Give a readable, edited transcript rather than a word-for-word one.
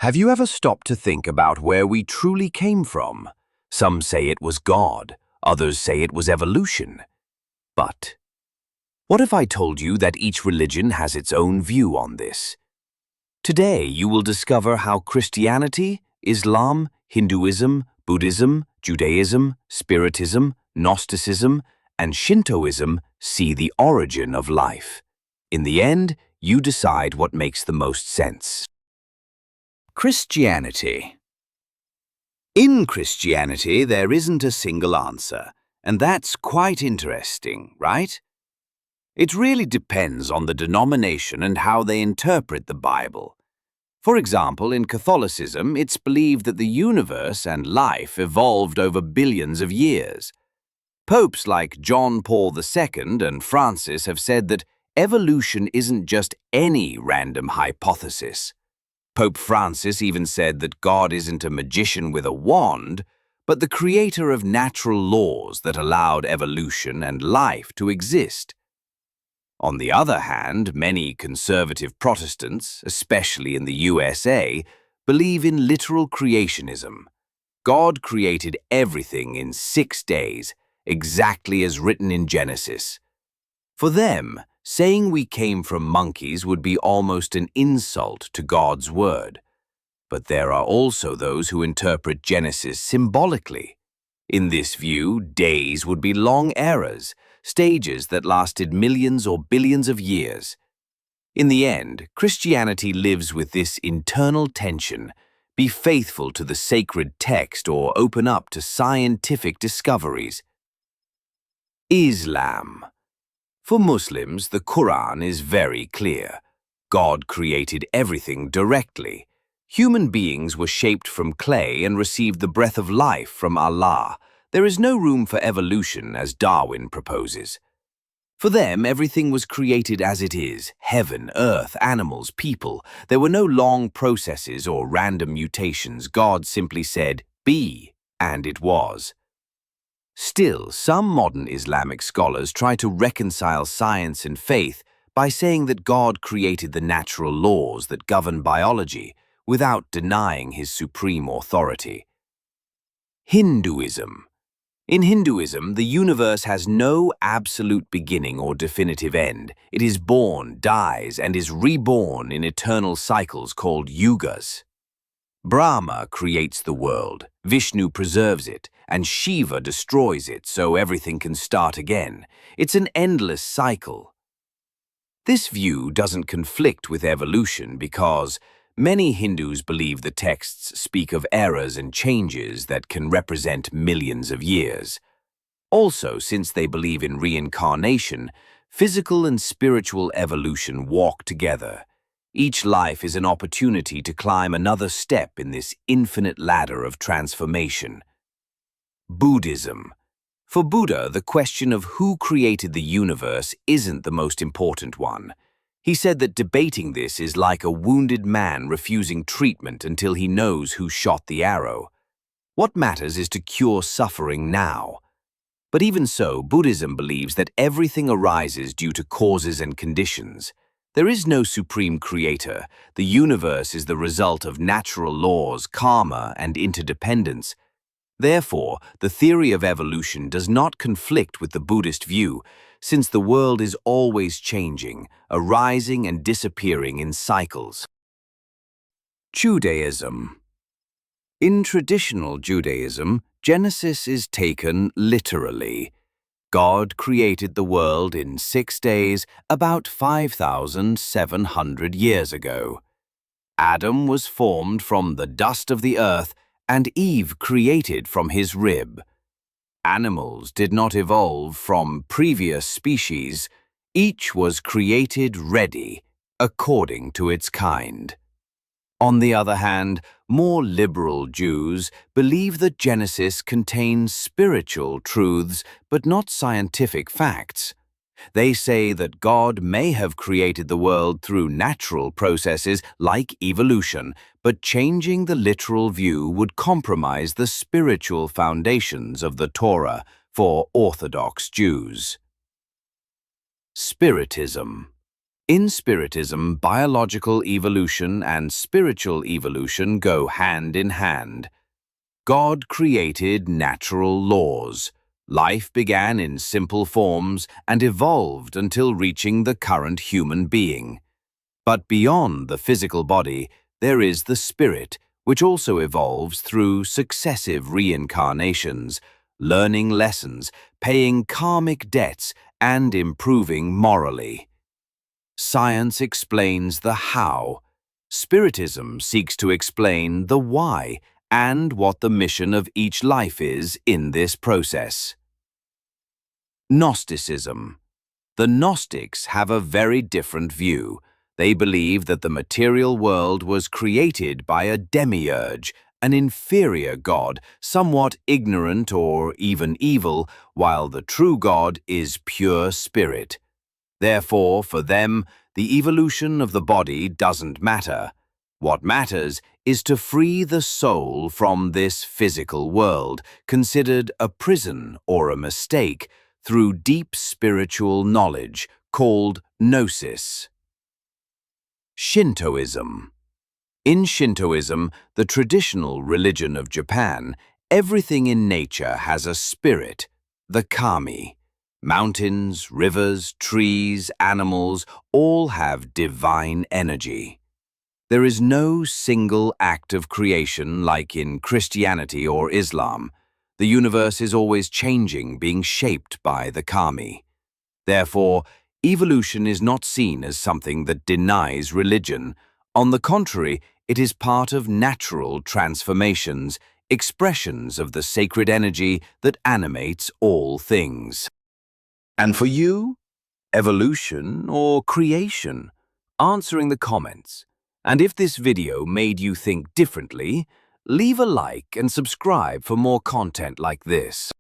Have you ever stopped to think about where we truly came from? Some say it was God, others say it was evolution. But what if I told you that each religion has its own view on this? Today you will discover how Christianity, Islam, Hinduism, Buddhism, Judaism, Spiritism, Gnosticism, and Shintoism see the origin of life. In the end, you decide what makes the most sense. Christianity. In Christianity, there isn't a single answer, and that's quite interesting, right? It really depends on the denomination and how they interpret the Bible. For example, in Catholicism, it's believed that the universe and life evolved over billions of years. Popes like John Paul II and Francis have said that evolution isn't just any random hypothesis. Pope Francis even said that God isn't a magician with a wand, but the creator of natural laws that allowed evolution and life to exist. On the other hand, many conservative Protestants, especially in the USA, believe in literal creationism. God created everything in 6 days, exactly as written in Genesis. For them, saying we came from monkeys would be almost an insult to God's word. But there are also those who interpret Genesis symbolically. In this view, days would be long eras, stages that lasted millions or billions of years. In the end, Christianity lives with this internal tension: be faithful to the sacred text or open up to scientific discoveries. Islam. For Muslims, the Quran is very clear. God created everything directly. Human beings were shaped from clay and received the breath of life from Allah. There is no room for evolution, as Darwin proposes. For them, everything was created as it is: heaven, earth, animals, people. There were no long processes or random mutations. God simply said, "Be," and it was. Still, some modern Islamic scholars try to reconcile science and faith by saying that God created the natural laws that govern biology without denying his supreme authority. Hinduism. In Hinduism, the universe has no absolute beginning or definitive end. It is born, dies, and is reborn in eternal cycles called yugas. Brahma creates the world, Vishnu preserves it, and Shiva destroys it so everything can start again. It's an endless cycle. This view doesn't conflict with evolution because many Hindus believe the texts speak of eras and changes that can represent millions of years. Also, since they believe in reincarnation, physical and spiritual evolution walk together. Each life is an opportunity to climb another step in this infinite ladder of transformation. Buddhism. For Buddha, the question of who created the universe isn't the most important one. He said that debating this is like a wounded man refusing treatment until he knows who shot the arrow. What matters is to cure suffering now. But even so, Buddhism believes that everything arises due to causes and conditions. There is no supreme creator. The universe is the result of natural laws, karma, and interdependence. Therefore, the theory of evolution does not conflict with the Buddhist view, since the world is always changing, arising and disappearing in cycles. Judaism. In traditional Judaism, Genesis is taken literally. God created the world in 6 days about 5,700 years ago. Adam was formed from the dust of the earth, and Eve created from his rib. Animals did not evolve from previous species. Each was created ready, according to its kind. On the other hand, more liberal Jews believe that Genesis contains spiritual truths but not scientific facts. They say that God may have created the world through natural processes like evolution, but changing the literal view would compromise the spiritual foundations of the Torah for Orthodox Jews. Spiritism. In Spiritism, biological evolution and spiritual evolution go hand in hand. God created natural laws. Life began in simple forms and evolved until reaching the current human being. But beyond the physical body, there is the spirit, which also evolves through successive reincarnations, learning lessons, paying karmic debts, and improving morally. Science explains the how. Spiritism seeks to explain the why and what the mission of each life is in this process. Gnosticism. The Gnostics have a very different view. They believe that the material world was created by a demiurge, an inferior god, somewhat ignorant or even evil, while the true God is pure spirit. Therefore, for them, the evolution of the body doesn't matter. What matters is to free the soul from this physical world, considered a prison or a mistake, through deep spiritual knowledge called gnosis. Shintoism. In Shintoism, the traditional religion of Japan, everything in nature has a spirit, the kami. Mountains, rivers, trees, animals, all have divine energy. There is no single act of creation like in Christianity or Islam. The universe is always changing, being shaped by the kami. Therefore, evolution is not seen as something that denies religion. On the contrary, it is part of natural transformations, expressions of the sacred energy that animates all things. And for you, evolution or creation? Answer in the comments. And if this video made you think differently, leave a like and subscribe for more content like this.